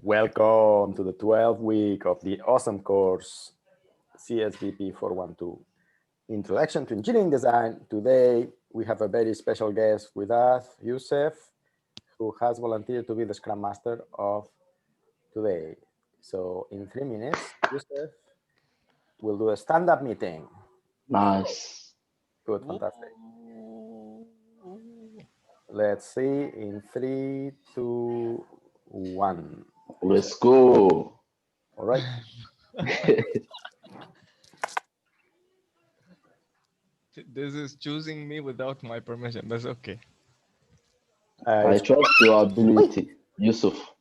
Welcome to the 12th week of the awesome course CSBP412, Introduction to Engineering Design. Today, we have a very special guest with us, Yusuf, who has volunteered to be the Scrum Master of today. So in 3 minutes, Yusuf will do a stand-up meeting. Nice. Good, fantastic. Let's see in 3, 2, 1. Let's go. All right. This is choosing me without my permission. That's okay. I trust your ability, Yusuf.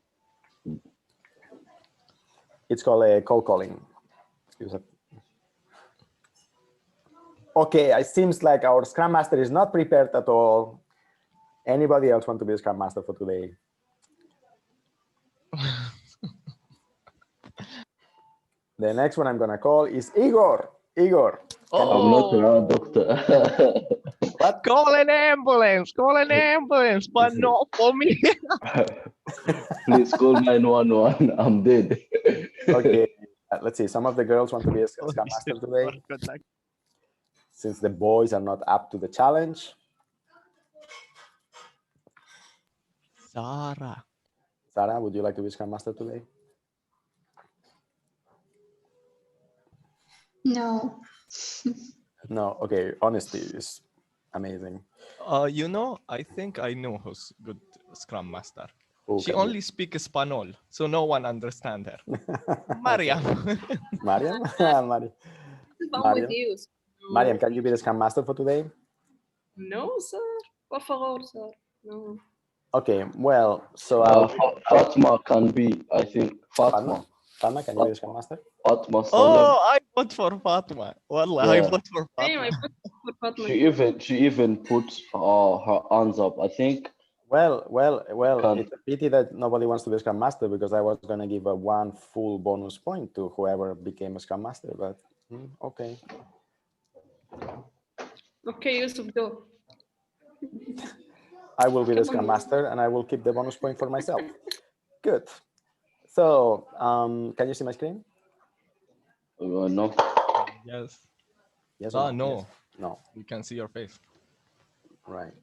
It's called a cold calling. Okay, it seems like our Scrum Master is not prepared at all. Anybody else want to be a Scrum Master for today? The next one I'm going to call is Igor. Igor. I'm not a doctor. What? Call an ambulance, but not for me. Please call 911. I'm dead. Okay, let's see. Some of the girls want to be a Scrum Master today, since the boys are not up to the challenge. Sarah. Sarah, would you like to be Scrum Master today? No. No, okay, honesty is amazing. You know, I think I know who's good Scrum Master. Who She can only speaks Espanol, so no one understands her. Mariam. Mariam? I'm Mariam? with you. So Mariam, can you be the Scrum Master for today? no, sir. Por favor, sir. No. Okay, well, so Fatma can be, I think. Fatma. Fatma, can you be the Scrum Master? Fatma Salem. Oh, I vote for Fatma. Wallah, I Yeah. vote for Same, Fatma. I put for Fatma. She even put her hands up. I think. Well, Can- it's a pity that nobody wants to be a Scrum Master, because I was going to give a 1 full bonus point to whoever became a Scrum Master, but okay. Okay, Yusuf, go. I will be the Scrum Master and I will keep the bonus point for myself. Good. So, can you see my screen? No. Yes. Yes. Ah, or no. Yes. No. We can see your face. Right.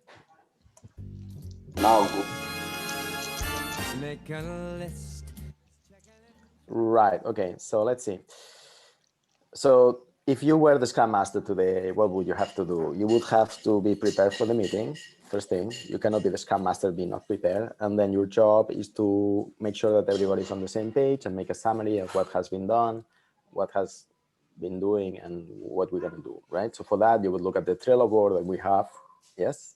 Now go. Make a list. Right. Okay. So let's see. So if you were the Scrum Master today, what would you have to do? You would have to be prepared for the meeting. First thing, you cannot be the Scrum Master be not prepared. And then your job is to make sure that everybody's on the same page and make a summary of what has been done, what has been doing, and what we're going to do, right? So for that, you would look at the Trello board that we have. Yes.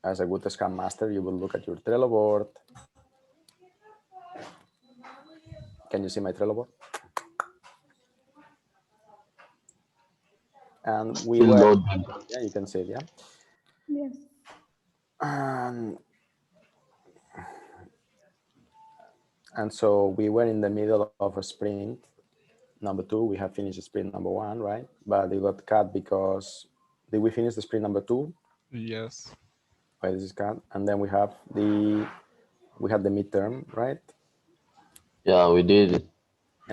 As a good Scrum Master, you will look at your Trello board. Can you see my Trello board? And we Still were, loading. yeah, you can see it, yeah. Yes. And so we were in the middle of a sprint number 2. We have finished sprint number 1, right? But it got cut because, did we finish the sprint number 2? Yes. Why this is cut? And then we have the midterm, right? Yeah, we did it.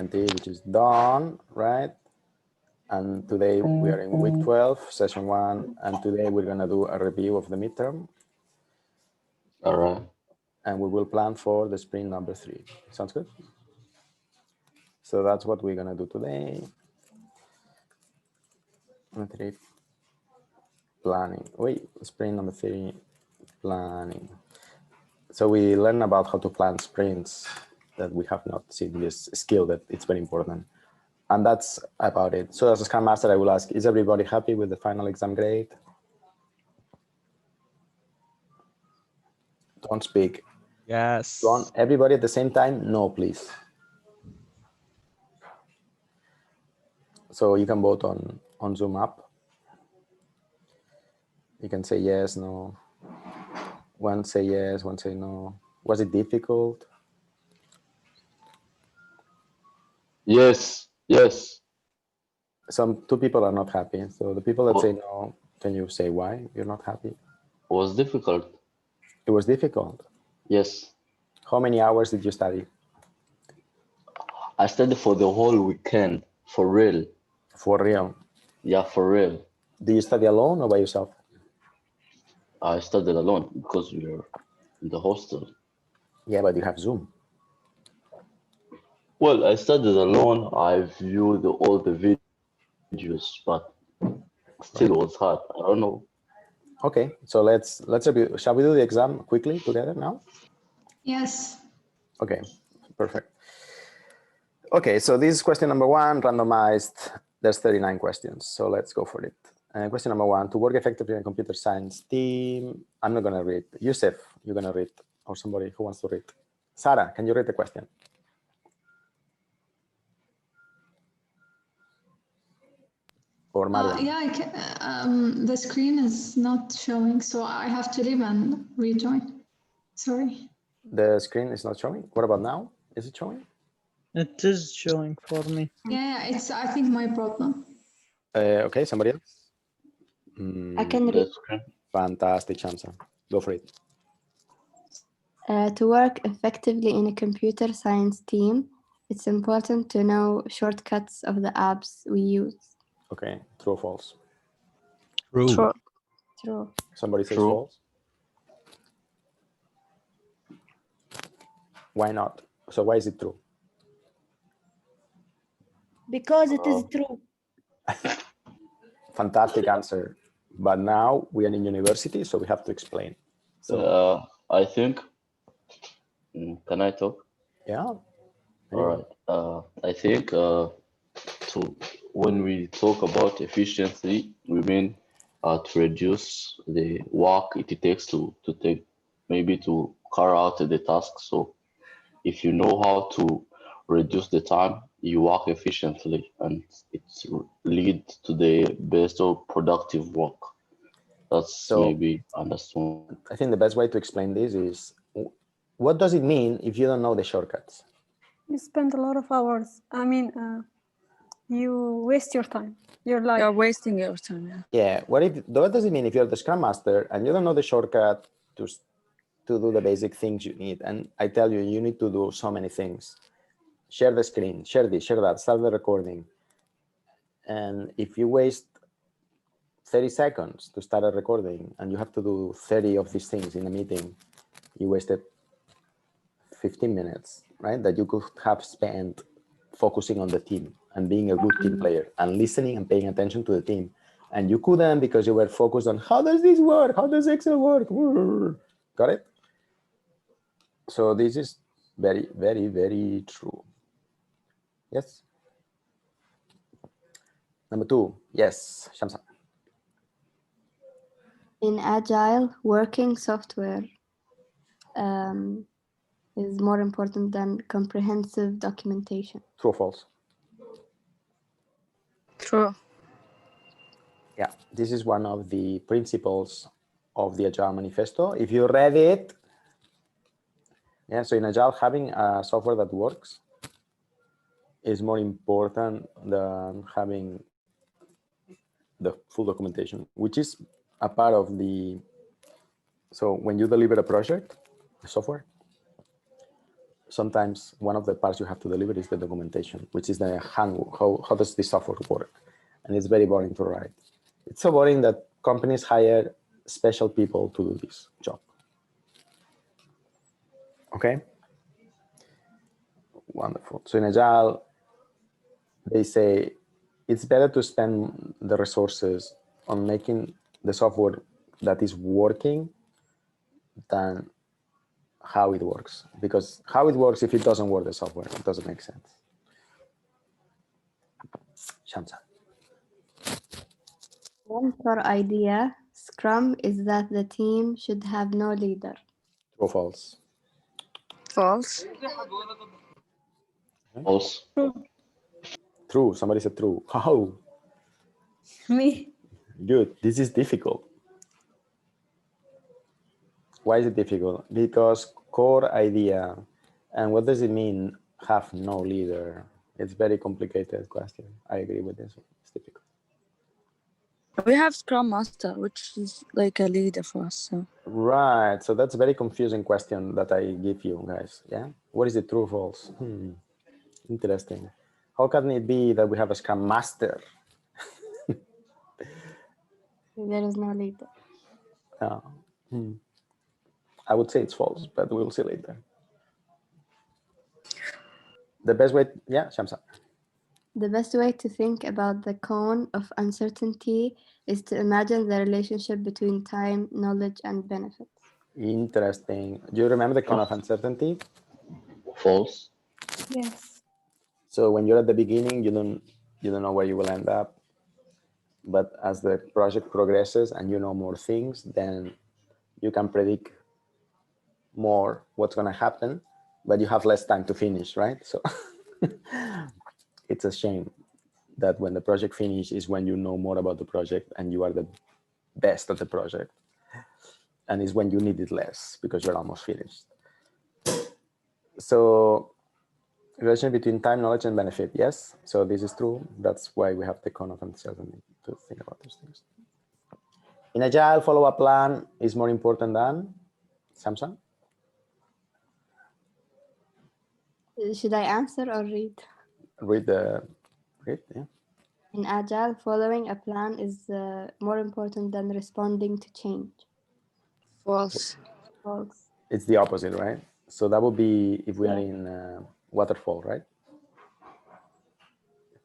NT, which is done, right? And today we are in week 12, session 1, and today we're gonna do a review of the midterm. All right. And we will plan for the sprint number 3. Sounds good? So that's what we're gonna do today. Planning. Wait, sprint number 3, planning. So we learn about how to plan sprints that we have not seen, this skill that it's very important. And that's about it. So as a Scrum Master, I will ask, is everybody happy with the final exam grade? Don't speak. Yes. Don't, everybody at the same time? No, please. So you can vote on Zoom app. You can say yes, no. One say yes, one say no. Was it difficult? Yes. Yes. Some 2 people are not happy. So the people that say no, can you say why you're not happy? Was difficult. It was difficult. Yes. How many hours did you study? I studied for the whole weekend, for real. For real? Yeah, for real. Do you study alone or by yourself? I studied alone because we were in the hostel. Yeah, but you have Zoom. Well, I studied alone. I viewed all the videos, but still it was hard. I don't know. Okay, so let's review. Shall we do the exam quickly together now? Yes. Okay, perfect. Okay, so this is question number 1, randomized. There's 39 questions, so let's go for it. Question number 1, to work effectively in a computer science team. I'm not going to read. Yusuf, you're going to read, or somebody who wants to read. Sarah, can you read the question? Or Mariam? Yeah, I can, the screen is not showing, so I have to leave and rejoin. Sorry. The screen is not showing. What about now? Is it showing? It is showing for me. Yeah, it's, I think, my problem. Okay, somebody else? I can read. That's great. Fantastic, Shamsa. Go for it. To work effectively in a computer science team, it's important to know shortcuts of the apps we use. Okay, true or false? True. True. Somebody says True. false. Why not? So why is it true? Because it is true. Fantastic answer. But now we are in university, so we have to explain. So I think. Can I talk? yeah. All right. I think when we talk about efficiency, we mean to reduce the work it takes to take, maybe to carry out the task. So if you know how to reduce the time, you work efficiently, and it leads to the best of productive work. That's So maybe understood. I think the best way to explain this is, what does it mean if you don't know the shortcuts? You spend a lot of hours. I mean, you waste your time. You're like, You're wasting your time. Yeah. Yeah. What does it mean if you're the Scrum Master and you don't know the shortcut to do the basic things you need? And I tell you, you need to do so many things. Share the screen, share this, share that, start the recording. And if you waste 30 seconds to start a recording and you have to do 30 of these things in a meeting, you wasted 15 minutes, right? That you could have spent focusing on the team and being a good team player and listening and paying attention to the team. And you couldn't because you were focused on how does this work? How does Excel work? Got it? So this is very, very, very true. Yes. Number 2, yes, Shamsa. In Agile, working software is more important than comprehensive documentation. True or false? True. Yeah, this is one of the principles of the Agile Manifesto. If you read it, yeah, so in Agile, having a software that works is more important than having the full documentation, which is a part of the, so when you deliver a project, the software, sometimes one of the parts you have to deliver is the documentation, which is the how does this software work? And it's very boring to write. It's so boring that companies hire special people to do this job. Okay. Wonderful. So in Agile, they say it's better to spend the resources on making the software that is working than how it works. Because how it works, if it doesn't work, the software, it doesn't make sense. Shamsa. One core idea, Scrum, is that the team should have no leader. True or false? False. False. True. Somebody said true. How? me. Good. This is difficult. Why is it difficult? Because core idea, and what does it mean, have no leader? It's very complicated question. I agree with this one. It's difficult. We have Scrum Master, which is like a leader for us. So. Right. So that's a very confusing question that I give you guys. Yeah. What is it, true or false? Interesting. How can it be that we have a Scrum Master? There is no leader. I would say it's false, but we'll see later. The best way, yeah, Shamsa. The best way to think about the cone of uncertainty is to imagine the relationship between time, knowledge, and benefits. Interesting. Do you remember the cone of uncertainty? False. Yes. So when you're at the beginning, you don't know where you will end up. But as the project progresses and you know more things, then you can predict more what's going to happen, but you have less time to finish, right? So it's a shame that when the project finishes is when you know more about the project and you are the best at the project, and it's when you need it less because you're almost finished. So relation between time, knowledge, and benefit. Yes, so this is true. That's why we have the cone of uncertainty to think about those things. In Agile, follow-up plan is more important than Samsung. Should I answer or read? Read, yeah. In Agile, following a plan is more important than responding to change. False. False. It's the opposite, right? So that would be if we are in waterfall, right?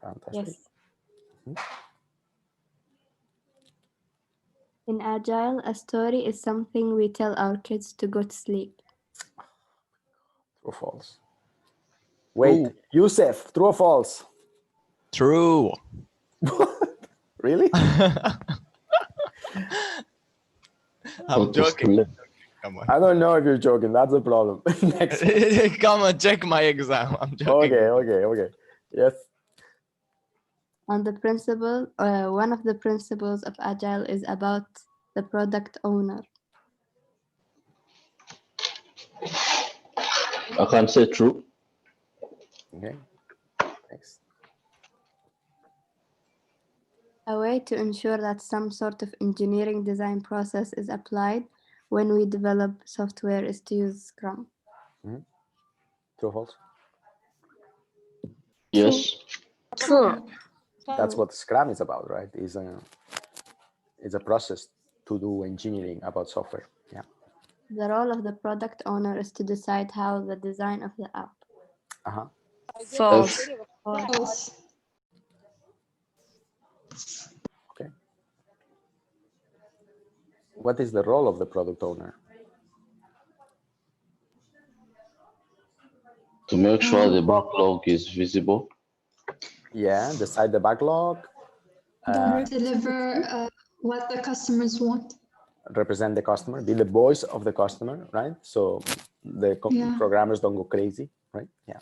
Fantastic. Yes. In Agile, a story is something we tell our kids to go to sleep. True or false? Wait, Ooh. Yusuf, true or false? True. Really? I'm joking. Come on. I don't know if you're joking. That's the problem. Next one. Come on, check my exam. I'm joking. Okay. Yes. On the principle, one of the principles of Agile is about the product owner. I can say true. Okay. Thanks. A way to ensure that some sort of engineering design process is applied when we develop software is to use Scrum. True or false? Yes. True. That's what Scrum is about, right? It's a process to do engineering about software. Yeah. The role of the product owner is to decide how the design of the app. False. False. Okay. What is the role of the product owner? To make sure the backlog is visible. Yeah, decide the backlog. Deliver what the customers want. Represent the customer, be the voice of the customer, right? So the programmers don't go crazy, right? Yeah.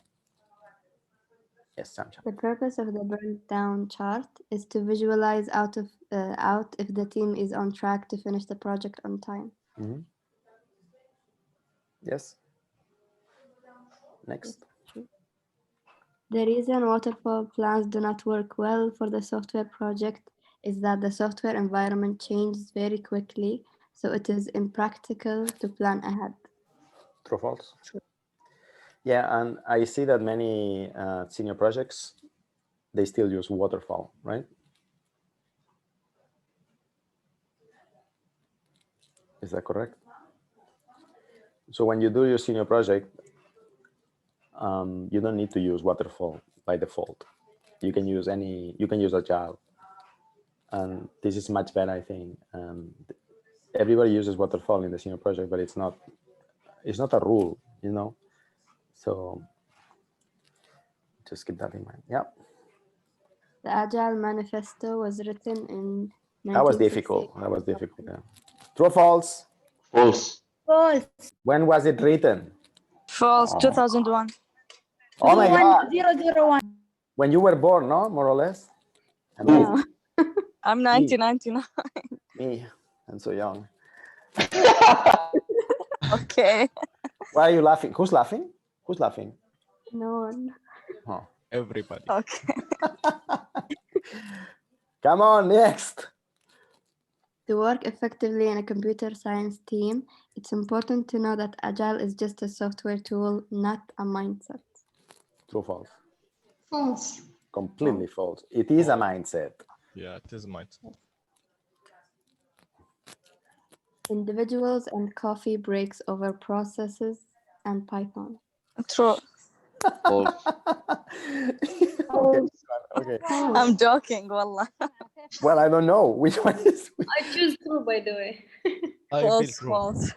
Yes, Samsha. The purpose of the breakdown chart is to visualize out if the team is on track to finish the project on time. Yes. Next. The reason waterfall plans do not work well for the software project is that the software environment changes very quickly, so it is impractical to plan ahead. True or false? True. Yeah, and I see that many senior projects, they still use waterfall, right? Is that correct? So when you do your senior project, you don't need to use waterfall by default. You can use Agile, and this is much better, I think. Everybody uses waterfall in the senior project, but it's not a rule, you know. So just keep that in mind. Yeah. The Agile Manifesto was written in 1968. That was difficult. Yeah. True or false? False. False. When was it written? False. 2001. Oh my God. 001. When you were born, no? More or less. No. I'm 1999. Me. I'm so young. Okay. Why are you laughing? Who's laughing? Who's laughing? No one. Oh. Everybody. Okay. Come on, next. To work effectively in a computer science team, it's important to know that Agile is just a software tool, not a mindset. True, false. False. Completely false. It is a mindset. Yeah, it is mindset. Individuals and coffee breaks over processes and Python. True. False. Okay. I'm joking, wallah. Well, I don't know which one is. I choose true, by the way. I feel False, true. false.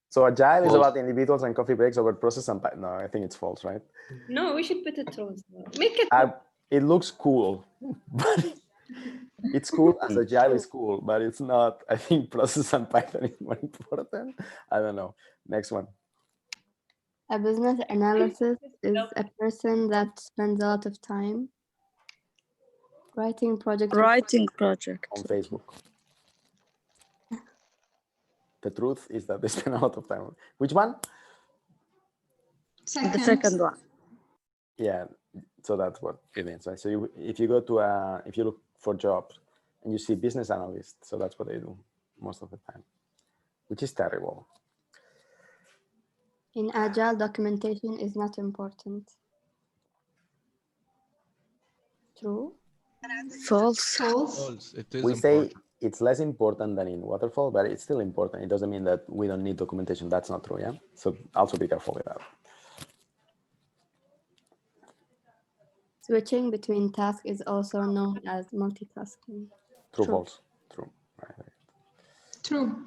So Agile is False. about individuals and coffee breaks over process and no, I think it's false, right? No, we should put it true. Make it. It looks cool, but it's cool as Agile is cool, but it's not. I think process and Python is more important. I don't know. Next one. A business analyst is a person that spends a lot of time writing project project. On Facebook. The truth is that they spend a lot of time. Which one? Second. The second one. Yeah. So that's what it means, right? So if you go to if you look for jobs and you see business analysts, so that's what they do most of the time, which is terrible. In Agile, documentation is not important. True? False. False. False. It is We important. say it's less important than in waterfall, but it's still important. It doesn't mean that we don't need documentation. That's not true, yeah? So also be careful with that. Switching between tasks is also known as multitasking. True, false? True. Right. True.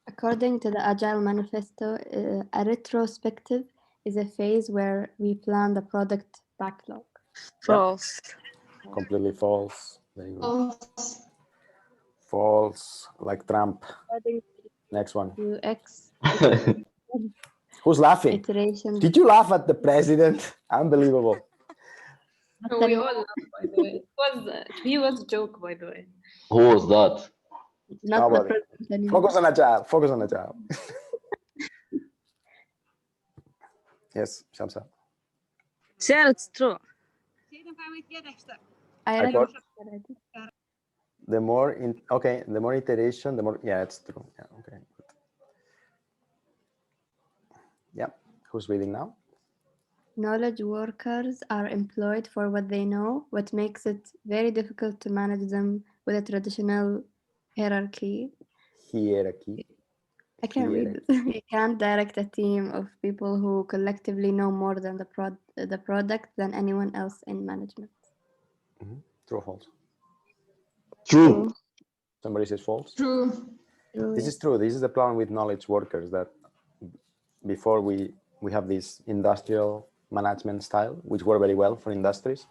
According to the Agile Manifesto, a retrospective is a phase where we plan the product backlog. False. Completely false. Very good. False. False, like Trump. According Next one. to UX, Who's laughing? iteration. Did you laugh at the president? Unbelievable. We all laugh, by the way. He was a joke, by the way. Who was that? Not the Nobody. president anymore. Focus on Agile. Focus on Agile. Yes, Shamsa. Sure, it's true. I I read got- it already. The more the more iteration, the more it's true. Yeah, okay. Good. Yeah. Who's reading now? Knowledge workers are employed for what they know, what makes it very difficult to manage them with a traditional hierarchy. Hierarchy. I can't read it. You can't direct a team of people who collectively know more than the product than anyone else in management. True or false? True. Somebody says false. True. This is true. This is the problem with knowledge workers, that before we have this industrial management style, which work very well for industries.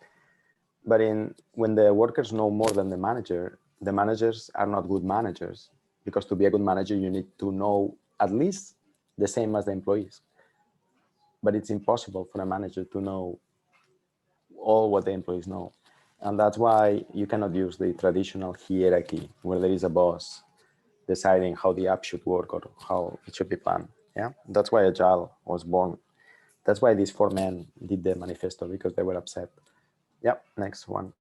But when the workers know more than the managers are not good managers, because to be a good manager, you need to know at least the same as the employees. But it's impossible for a manager to know all what the employees know. And that's why you cannot use the traditional hierarchy where there is a boss deciding how the app should work or how it should be planned. Yeah, that's why Agile was born. That's why these 4 men did the manifesto, because they were upset. Yep, next one.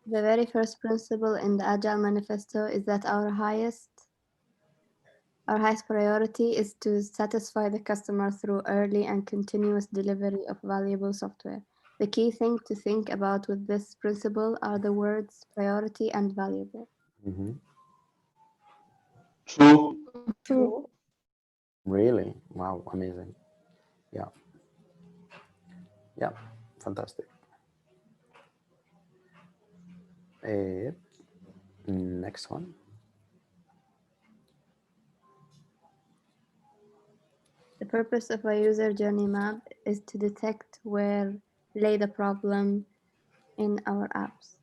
The very first principle in the Agile Manifesto is that our highest priority is to satisfy the customer through early and continuous delivery of valuable software. The key thing to think about with this principle are the words priority and valuable. True. True. Really? Wow, amazing. Yeah. Yeah, fantastic. Next one. The purpose of a user journey map is to detect where lay the problem in our apps.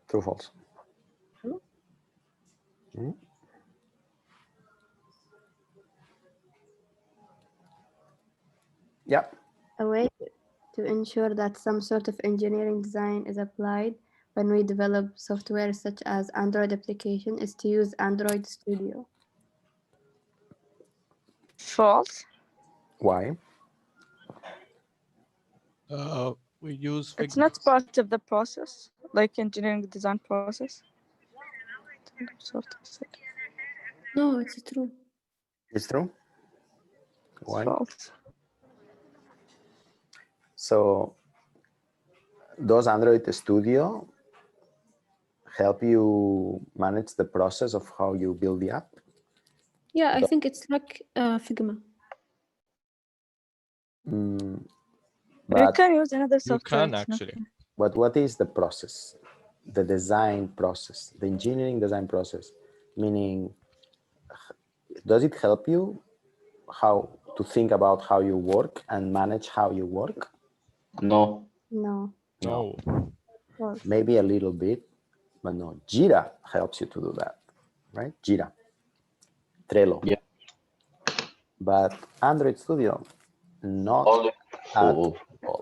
True or false? True. Yeah. A way to ensure that some sort of engineering design is applied when we develop software such as Android application is to use Android Studio. False. Why? We use It's Figma. not part of the process, like engineering design process. No, it's true. It's true. It's Why? false. So does Android Studio help you manage the process of how you build the app? Yeah, I think it's like Figma. You But can use another You software. can it's not- actually. but what is the process? The design process, the engineering design process, meaning, does it help you how to think about how you work and manage how you work? No. No. No. False. Maybe a little bit, but no. Jira helps you to do that, right? Jira, Trello. Yeah. But Android Studio, not Only at for all.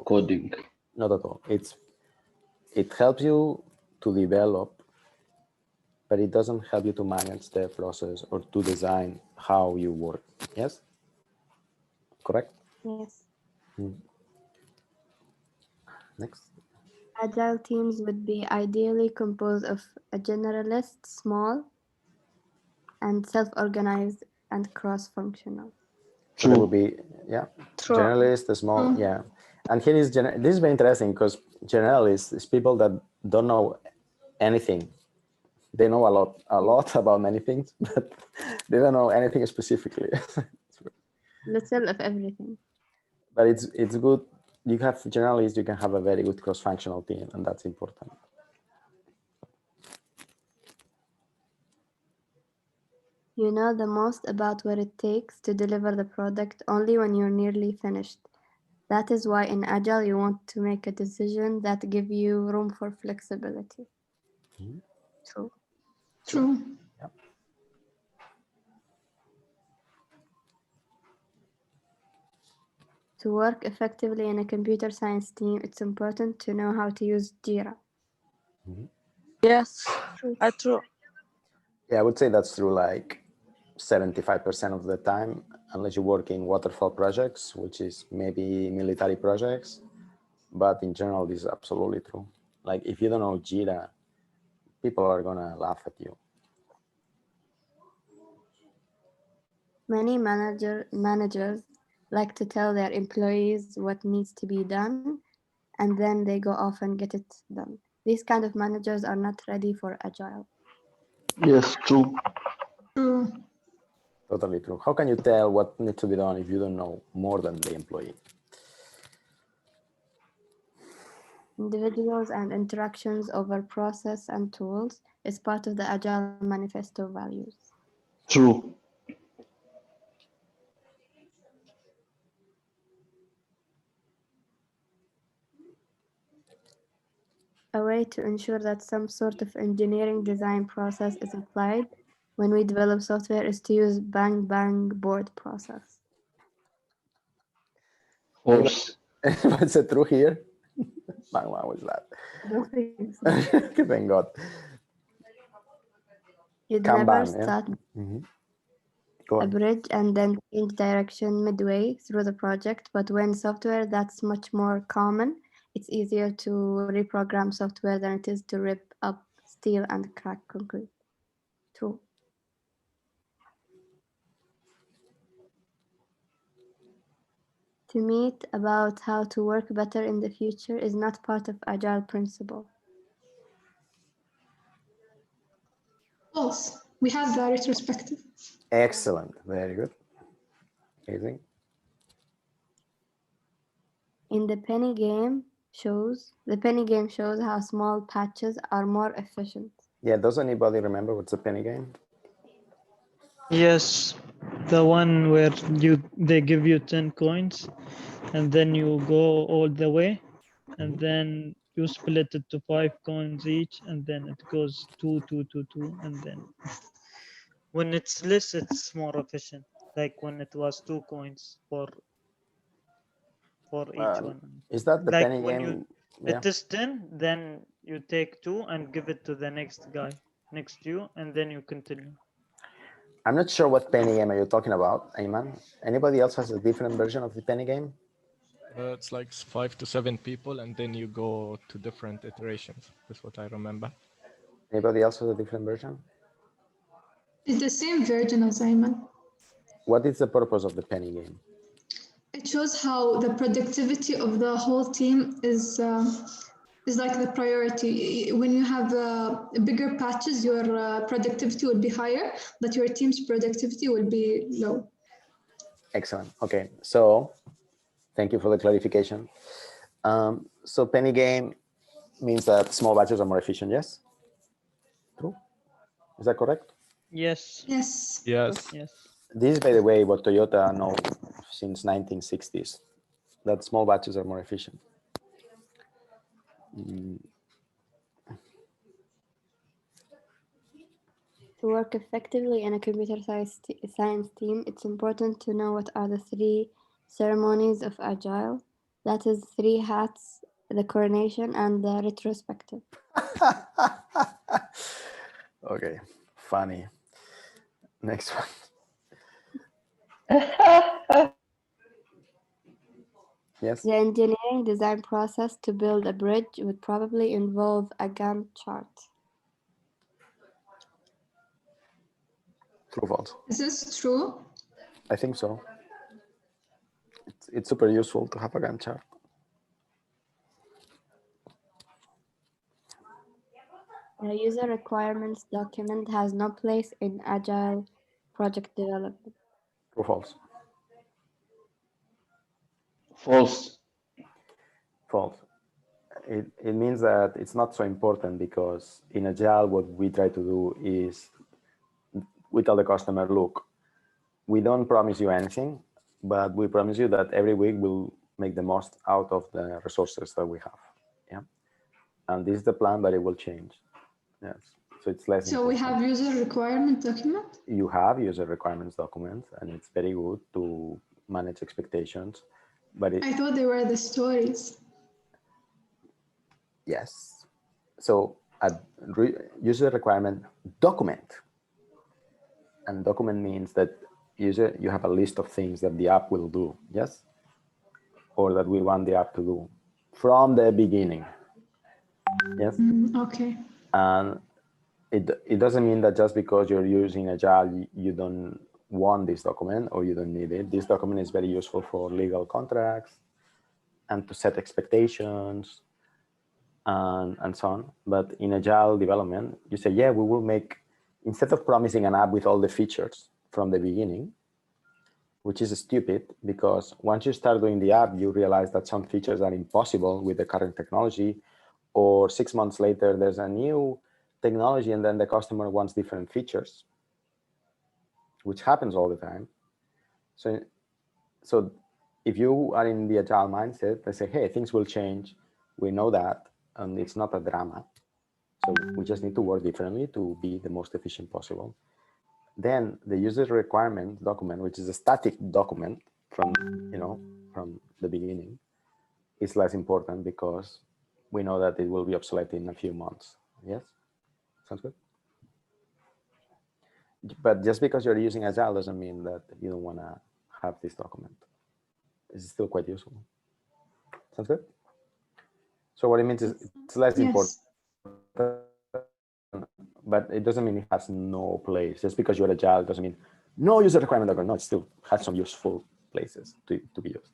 coding. Not at all. It helps you to develop, but it doesn't help you to manage the process or to design how you work. Yes? Correct? Yes. Next. Agile teams would be ideally composed of a generalist, small, and self-organized and cross-functional. So there would be, yeah, True. generalist, the small, yeah. And here is, this is very interesting because generalist is people that don't know anything. They know a lot about many things, but they don't know anything specifically. Little of everything. But it's good. You have generalists, you can have a very good cross-functional team, and that's important. You know the most about what it takes to deliver the product only when you're nearly finished. That is why in Agile you want to make a decision that give you room for flexibility. True. True. Yeah. To work effectively in a computer science team, it's important to know how to use Jira. Yes. True. True. Yeah, I would say that's true like 75% of the time, unless you work in waterfall projects, which is maybe military projects. But in general, this is absolutely true. Like if you don't know Jira, people are gonna laugh at you. Many managers like to tell their employees what needs to be done, and then they go off and get it done. These kind of managers are not ready for Agile. Yes, true. True. Totally true. How can you tell what needs to be done if you don't know more than the employee? Individuals and interactions over process and tools is part of the Agile Manifesto values. True. A way to ensure that some sort of engineering design process is applied when we develop software is to use bang board process. False. Is it true here? Bang, what was that? I don't think so. Thank God. You'd Kanban, never start Go a on. bridge and then change direction midway through the project, but when software that's much more common, it's easier to reprogram software than it is to rip up steel and crack concrete. True. To meet about how to work better in the future is not part of Agile principle. False. We have that retrospective. Excellent. Very good. Amazing. In the penny game shows how small patches are more efficient. Yeah, does anybody remember what's a penny game? Yes, the one where they give you 10 coins and then you go all the way and then you split it to 5 coins each and then it goes 2, 2, 2, 2 and then when it's less it's more efficient, like when it was 2 coins for each one. Is that the Like penny when game? Yeah. it is 10, then you take 2 and give it to the next guy next to you and then you continue. I'm not sure what penny game are you talking about, Ayman. Anybody else has a different version of the penny game? It's like 5 to 7 people, and then you go to different iterations. That's what I remember. Anybody else has a different version? It's the same version as Ayman. What is the purpose of the penny game? It shows how the productivity of the whole team is like the priority. When you have bigger patches, your productivity will be higher, but your team's productivity will be low. Excellent. Okay, so thank you for the clarification. So penny game means that small batches are more efficient, yes? True? Is that correct? Yes. Yes. Yes. Yes. This is, by the way, what Toyota knows since 1960s, that small batches are more efficient. To work effectively in a computer science team, it's important to know what are the 3 ceremonies of Agile. That is 3 hats, the coronation, and the retrospective. Okay, funny. Next one. Yes. The engineering design process to build a bridge would probably involve a Gantt chart. True, false? Is this true? I think so. It's super useful to have a Gantt chart. A user requirements document has no place in Agile project development. True, false? False. False. It means that it's not so important because in Agile, what we try to do is we tell the customer, look, we don't promise you anything, but we promise you that every week we'll make the most out of the resources that we have. Yeah. And this is the plan, but it will change. Yes. So it's less So we have user requirement document? You have user requirements documents, and it's very good to manage expectations. But I thought they were the stories. Yes. So a user requirement document, and document means that you have a list of things that the app will do, yes, or that we want the app to do from the beginning. Yes. Okay. And it doesn't mean that just because you're using Agile, you don't want this document or you don't need it. This document is very useful for legal contracts and to set expectations and so on. But in Agile development, you say, yeah, we will make, instead of promising an app with all the features from the beginning, which is stupid because once you start doing the app, you realize that some features are impossible with the current technology, or 6 months later, there's a new technology and then the customer wants different features, which happens all the time. So if you are in the Agile mindset, they say, hey, things will change. We know that, and it's not a drama. So we just need to work differently to be the most efficient possible. Then the user requirement document, which is a static document from the beginning, is less important because we know that it will be obsolete in a few months. Yes? Sounds good? But just because you're using Agile doesn't mean that you don't want to have this document. It's still quite useful. Sounds good? So what it means is it's less important, but it doesn't mean it has no place. Just because you're Agile doesn't mean no user requirement document. No, it still has some useful places to be used.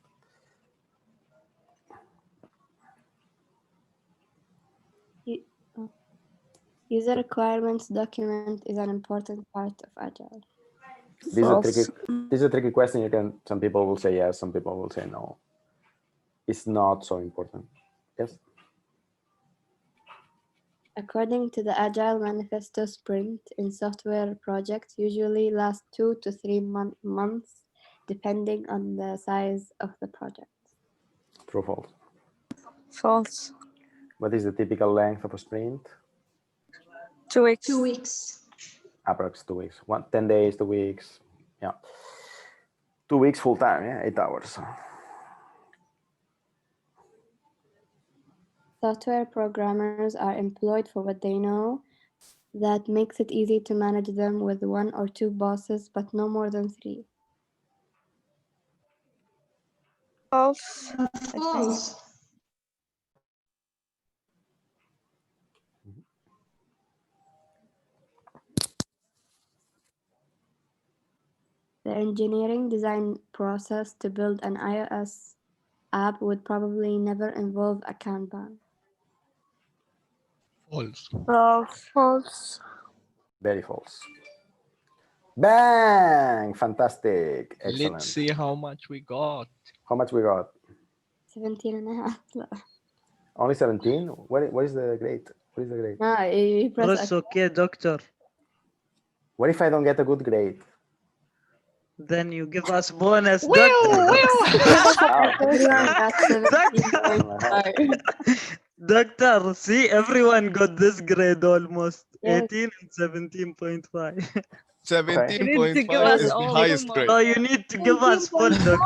User requirements document is an important part of Agile. This is a tricky question. Some people will say yes, some people will say no. It's not so important. Yes? According to the Agile Manifesto, sprint in software projects usually lasts 2 to 3 months, depending on the size of the project. True or false? False. What is the typical length of a sprint? 2 weeks. 2 weeks. Approx 2 weeks. 10 days, 2 weeks. Yeah. 2 weeks full time, yeah, 8 hours. Software programmers are employed for what they know. That makes it easy to manage them with 1 or 2 bosses, but no more than 3. False. False. The engineering design process to build an iOS app would probably never involve a Kanban. False. False. False. Very false. Bang! Fantastic. Excellent. Let's see how much we got. How much we got? 17 and a half. Only 17? What is the grade? What is the grade? No, you press That's okay, doctor. What if I don't get a good grade? Then you give us bonus, Woo, doctor. Everyone got 17.5. Doctor, see, everyone got this grade almost. Yes. 18 and 17.5. 17.5 is the all highest full grade. So you need to give us full, doctor.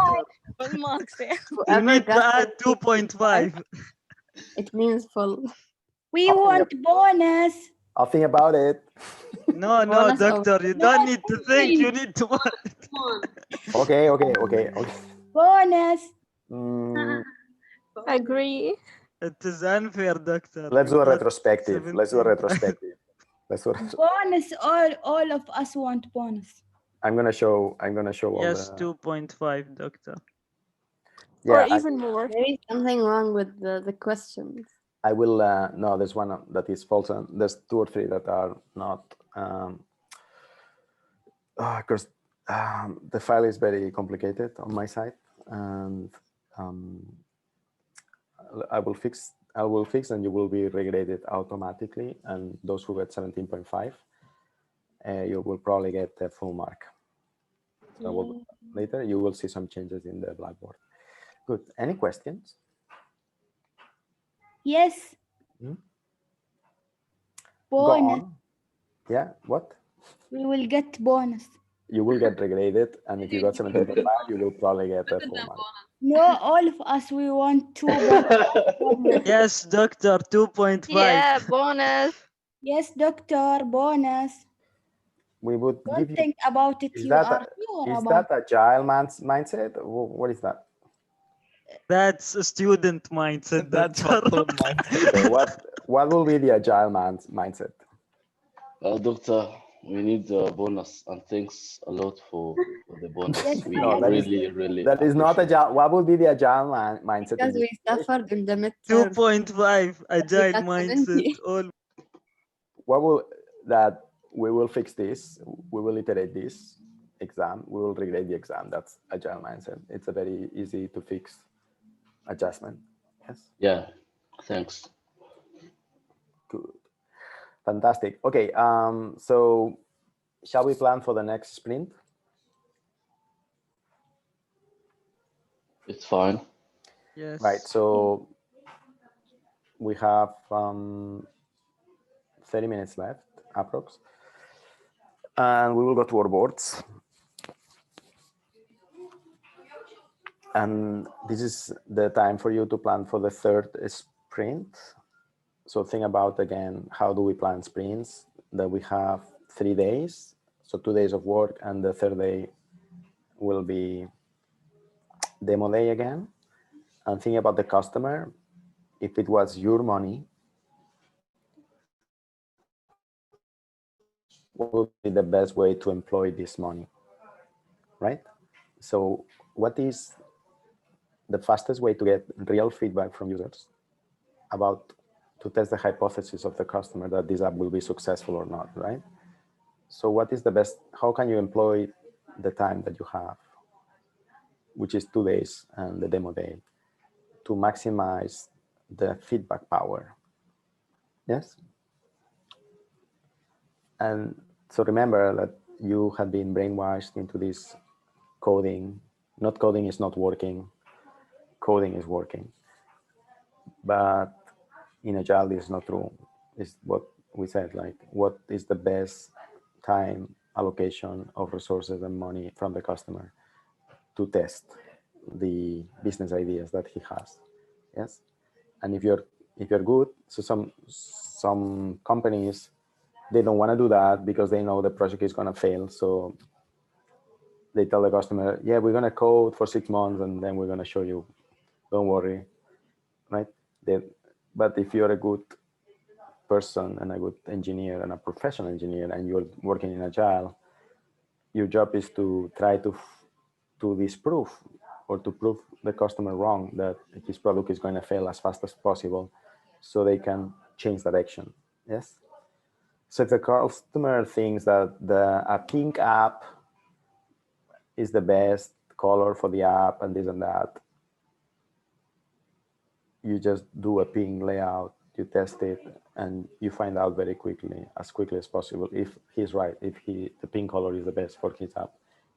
Full marks. Yeah. You Whoever need to got add 2.5. It means full. We want bonus. I'll think about it. No, Bonus doctor, you don't need to think. You need to. Okay. Bonus. Agree. It is unfair, doctor. Let's You do a got retrospective. 17. Bonus. All of us want bonus. I'm gonna show all Yes, the 2.5, doctor. yeah. Or even more. There is something wrong with the questions. I will no, there's one that is false and there's 2 or 3 that are not because the file is very complicated on my side, and I will fix and you will be regraded automatically, and those who get 17.5 you will probably get a full mark. So later you will see some changes in the blackboard. Good. Any questions? Yes. Hmm? Bonus. Go on. Yeah, what? We will get bonus. You will get regraded, and if you got 17.5, you will probably get a full mark. No, all of us, we want 2 bonus. Yes, doctor, 2.5. Yeah, bonus. Yes, doctor, bonus. We would Don't give you. think about it. Is You that are sure is about that agile mindset? What is that? That's a student mindset. That's doctor. what mindset. Okay, what will be the agile mindset? Doctor, we need the bonus, and thanks a lot for the bonus. Yes, We No, really that is not appreciate it. agile. What would be the agile mindset? Because in we this suffered in the midterm. 2.5 agile got mindset. 70. All What will that we will fix this? We will iterate this exam. We will regrade the exam. That's agile mindset. It's a very easy to fix adjustment. Yes. Yeah, thanks. Good. Fantastic. Okay. So shall we plan for the next sprint? It's fine. yes. Right. So we have 30 minutes left, approx. And we will go to our boards. And this is the time for you to plan for the 3rd sprint. So think about, again, how do we plan sprints? That we have 3 days, so 2 days of work, and the 3rd day will be demo day again. And think about the customer. If it was your money, what would be the best way to employ this money, right? So what is the fastest way to get real feedback from users to test the hypothesis of the customer that this app will be successful or not, right? So what is the best, how can you employ the time that you have, which is 2 days and the demo day, to maximize the feedback power? Yes. And so remember that you have been brainwashed into this coding. Not coding is not working. Coding is working. But in Agile, this is not true. It's what we said, like, what is the best time allocation of resources and money from the customer to test the business ideas that he has? Yes. And if you're good, so some companies, they don't want to do that because they know the project is going to fail. So they tell the customer, yeah, we're going to code for 6 months and then we're going to show you, don't worry, right? But if you're a good person and a good engineer and a professional engineer and you're working in Agile, your job is to try to disprove or to prove the customer wrong that his product is going to fail as fast as possible so they can change direction. Yes. So if the customer thinks that a pink app is the best color for the app and this and that, you just do a ping layout, you test it, and you find out very quickly, as quickly as possible, if he's right, if the pink color is the best for his app.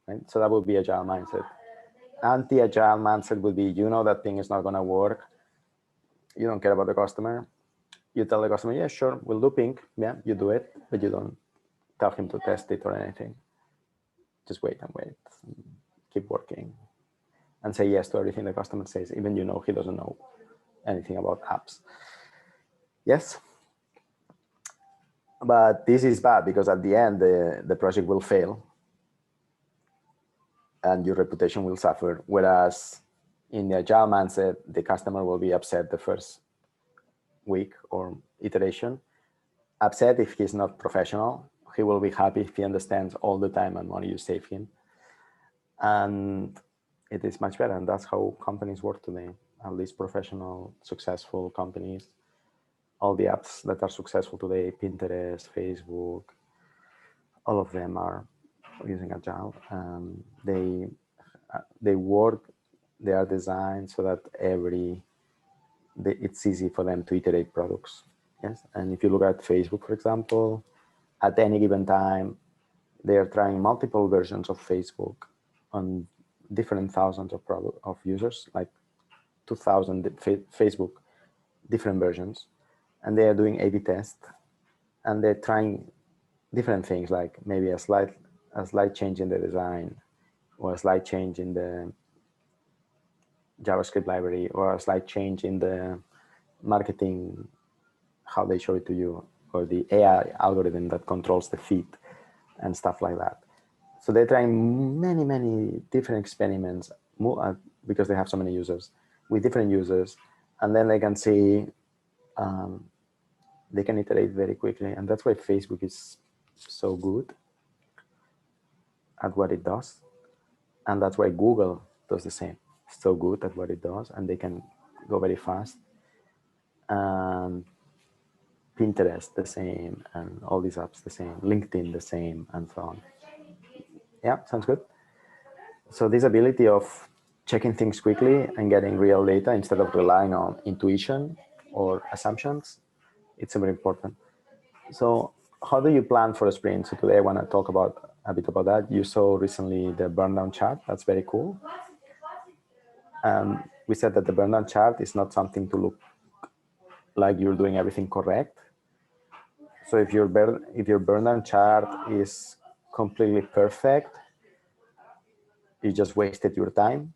Right? So that would be Agile mindset. Anti-Agile mindset would be, you know that thing is not going to work. You don't care about the customer. You tell the customer, yeah, sure, we'll do pink. Yeah, you do it, but you don't tell him to test it or anything. Just wait and wait. And keep working. And say yes to everything the customer says, even you know he doesn't know anything about apps. Yes? But this is bad because at the end, the project will fail and your reputation will suffer. Whereas in the Agile mindset, the customer will be upset the first week or iteration. Upset if he's not professional. He will be happy if he understands all the time and money you save him. And it is much better. And that's how companies work today. At least professional, successful companies. All the apps that are successful today, Pinterest, Facebook, all of them are using Agile. They work, they are designed so that it's easy for them to iterate products. Yes, and if you look at Facebook, for example, at any given time, they are trying multiple versions of Facebook on different thousands of users, like 2,000 Facebook, different versions. And they are doing A/B test, and they're trying different things, like maybe a slight change in the design, or a slight change in the JavaScript library, or a slight change in the marketing, how they show it to you, or the AI algorithm that controls the feed and stuff like that. So they're trying many, many different experiments because they have so many users with different users, and then they can see, they can iterate very quickly. And that's why Facebook is so good at what it does. And that's why Google does the same. So good at what it does, and they can go very fast. And Pinterest the same, and all these apps the same, LinkedIn the same, and so on. Yeah, sounds good. So this ability of checking things quickly and getting real data instead of relying on intuition or assumptions, it's very important. So how do you plan for a sprint? So today I want to talk a bit about that. You saw recently the burn down chart. That's very cool. We said that the burn down chart is not something to look like you're doing everything correct. So if your burn down chart is completely perfect, you just wasted your time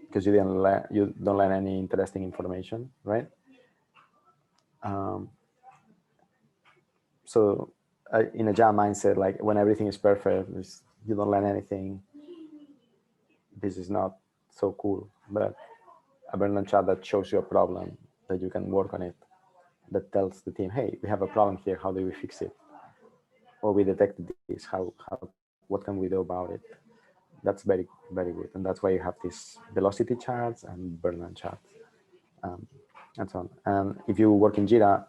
because you don't learn any interesting information, right? So in Agile mindset, like when everything is perfect, you don't learn anything. This is not so cool. But a burn down chart that shows you a problem that you can work on it, that tells the team, hey, we have a problem here. How do we fix it? Or we detected this. What can we do about it? That's very, very good. And that's why you have these velocity charts and burn down charts, and so on. And if you work in Jira,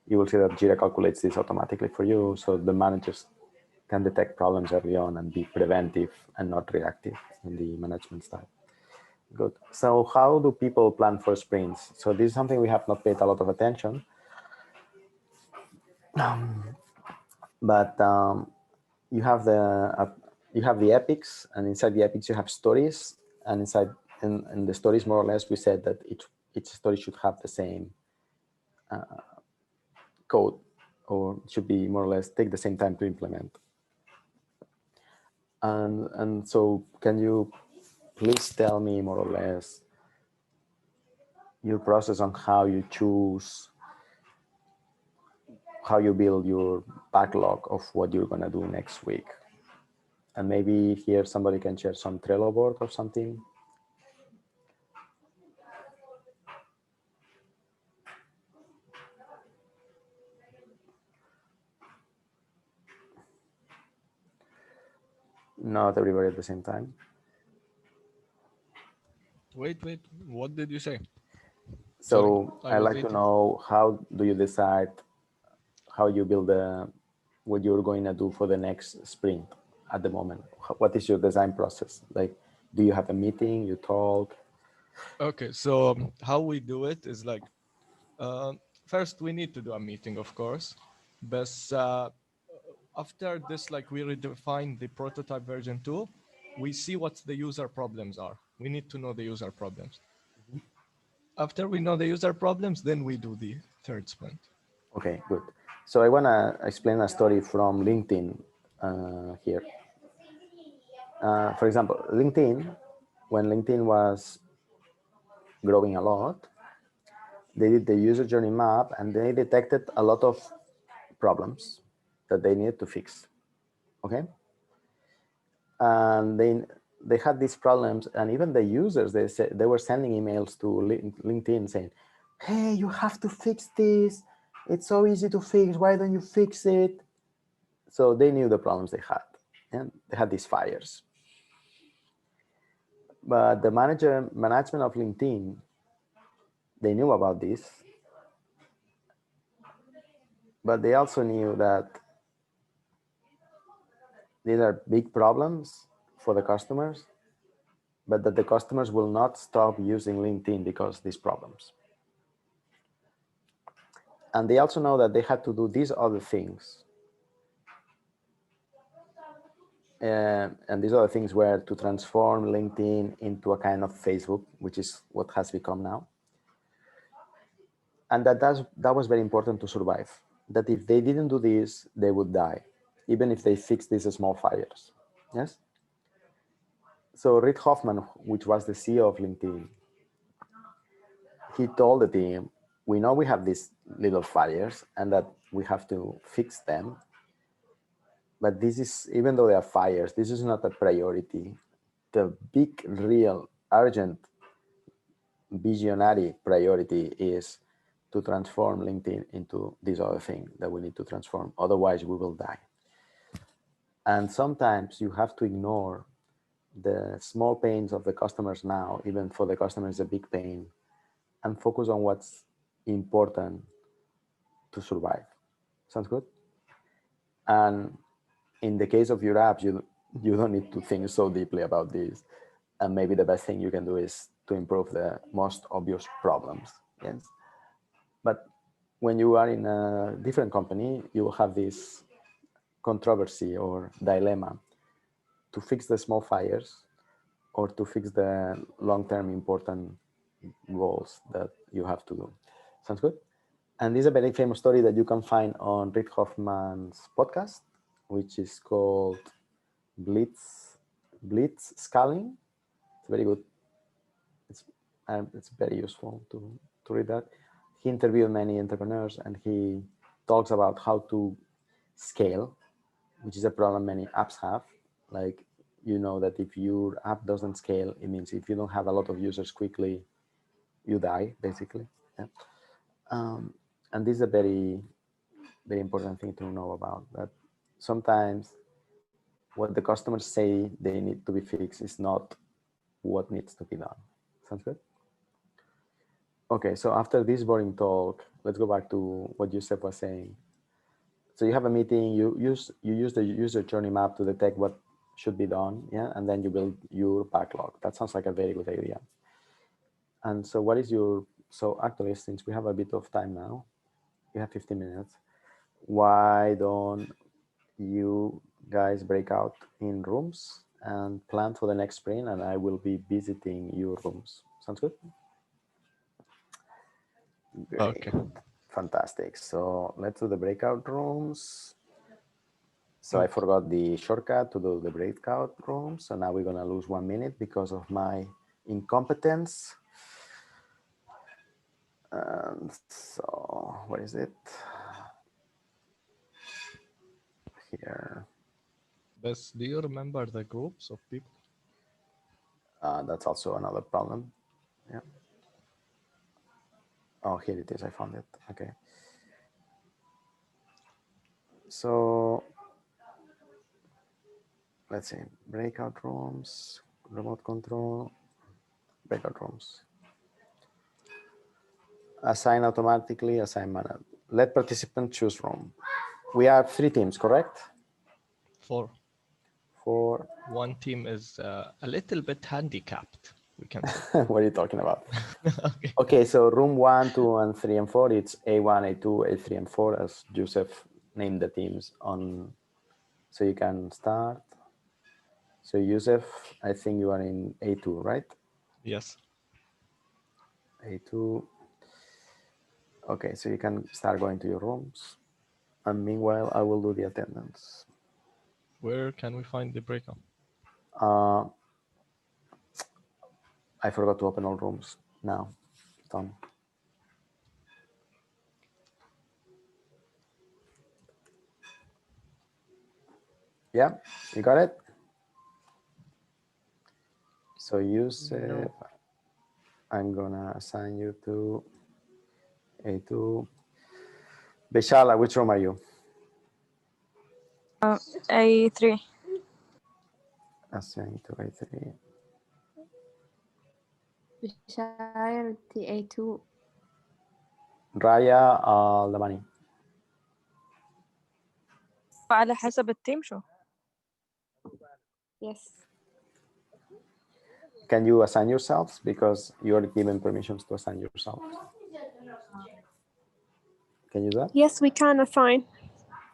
you will see that Jira calculates this automatically for you. So the managers can detect problems early on and be preventive and not reactive in the management style. Good. So how do people plan for sprints? So this is something we have not paid a lot of attention. But you have the epics, and inside the epics you have stories, and inside in the stories, more or less, we said that each story should have the same code, or should be more or less take the same time to implement. And so can you please tell me more or less your process on how you choose, how you build your backlog of what you're going to do next week? And maybe here somebody can share some Trello board or something. Not everybody at the same time. Wait, what did you say? So Sorry, I'd was like to eating. know, how do you decide how you build what you're going to do for the next sprint at the moment? What is your design process? Like, do you have a meeting, you talk? Okay, so how we do it is like, first we need to do a meeting, of course, but after this, like we redefine the prototype version 2, we see what the user problems are. We need to know the user problems. After we know the user problems, then we do the third sprint. Okay, good. So I want to explain a story from LinkedIn here. For example, LinkedIn, when LinkedIn was growing a lot, they did the user journey map and they detected a lot of problems that they needed to fix. Okay. And they had these problems, and even the users, they were sending emails to LinkedIn saying, hey, you have to fix this. It's so easy to fix. Why don't you fix it? So they knew the problems they had, and they had these fires. But the management of LinkedIn, they knew about this, but they also knew that these are big problems for the customers, but that the customers will not stop using LinkedIn because of these problems. And they also know that they had to do these other things. And these other things were to transform LinkedIn into a kind of Facebook, which is what has become now. And that was very important to survive. That if they didn't do this, they would die, even if they fixed these small fires. Yes? So Reid Hoffman, which was the CEO of LinkedIn, he told the team, we know we have these little fires and that we have to fix them. But this is, even though they are fires, this is not a priority. The big, real, urgent, visionary priority is to transform LinkedIn into this other thing that we need to transform. Otherwise, we will die. And sometimes you have to ignore the small pains of the customers now, even for the customers, a big pain, and focus on what's important to survive. Sounds good? And in the case of your apps, you don't need to think so deeply about this. And maybe the best thing you can do is to improve the most obvious problems. Yes. But when you are in a different company, you will have this controversy or dilemma to fix the small fires or to fix the long-term important goals that you have to do. Sounds good? And this is a very famous story that you can find on Reid Hoffman's podcast, which is called Blitz Scaling. It's very good. It's very useful to read that. He interviewed many entrepreneurs and he talks about how to scale, which is a problem many apps have. Like, you know that if your app doesn't scale, it means if you don't have a lot of users quickly, you die, basically. Yeah. And this is a very, very important thing to know about, that sometimes what the customers say they need to be fixed is not what needs to be done. Sounds good? Okay, so after this boring talk, let's go back to what Yusef was saying. So you have a meeting, you use the user journey map to detect what should be done, yeah, and then you build your backlog. That sounds like a very good idea. And so what is so actually, since we have a bit of time now, we have 15 minutes, why don't you guys break out in rooms and plan for the next sprint, and I will be visiting your rooms. Sounds good? Great. Okay. Fantastic. So let's do the breakout rooms. So I forgot the shortcut to do the breakout rooms. So now we're going to lose 1 minute because of my incompetence. And so what is it? Here. Yes. Do you remember the groups of people? That's also another problem. Yeah. Oh, here it is. I found it. Okay. So let's see. Breakout rooms, remote control, breakout rooms. Assign automatically, assign manual. Let participant choose room. We have 3 teams, correct? 4. 4. One team is a little bit handicapped, we can say. What are you talking about? Okay. Okay, so room 1, 2, and 3, and 4, it's A1, A2, A3, and 4, as Joseph named the teams on. So you can start. So Joseph, I think you are in A2, right? Yes. A2. Okay, so you can start going to your rooms. And meanwhile, I will do the attendance. Where can we find the breakout? I forgot to open all rooms now. Done. Yeah, you got it? So Yusuf, I'm gonna assign you to A2. Beshala, which room are you? A3. Assign to A3. بشاير TA2. Raya Lamani. وعلى حسب التيم شو؟ Yes. Can you assign yourselves? Because you are given permissions to assign yourselves. Can you do that? Yes, we can assign.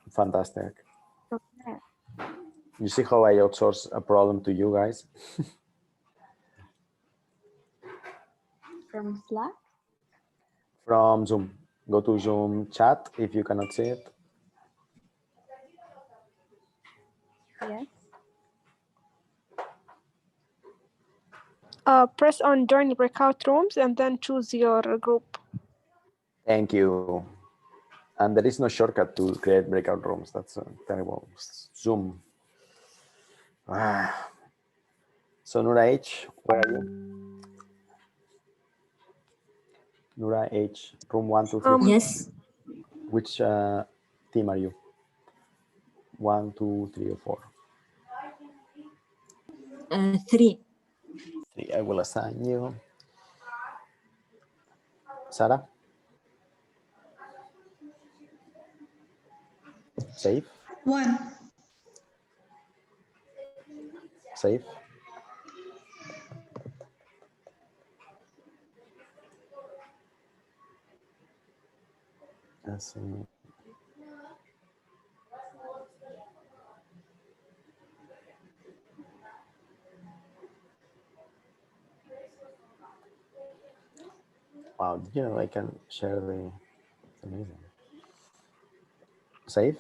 Fantastic. Okay. You see how I outsource a problem to you guys? From Slack? From Zoom. Go to Zoom chat if you cannot see it. Yes. Press on join breakout rooms and then choose your group. Thank you. And there is no shortcut to create breakout rooms. That's terrible. Zoom. So Nura H, where are you? Nura H, room 1, 2, 3. Yes. Which team are you? 1, 2, 3, or 4? 3. 3. I will assign you. Sarah? Safe? 1. Safe? Wow, did you know I can share the, it's amazing. Safe?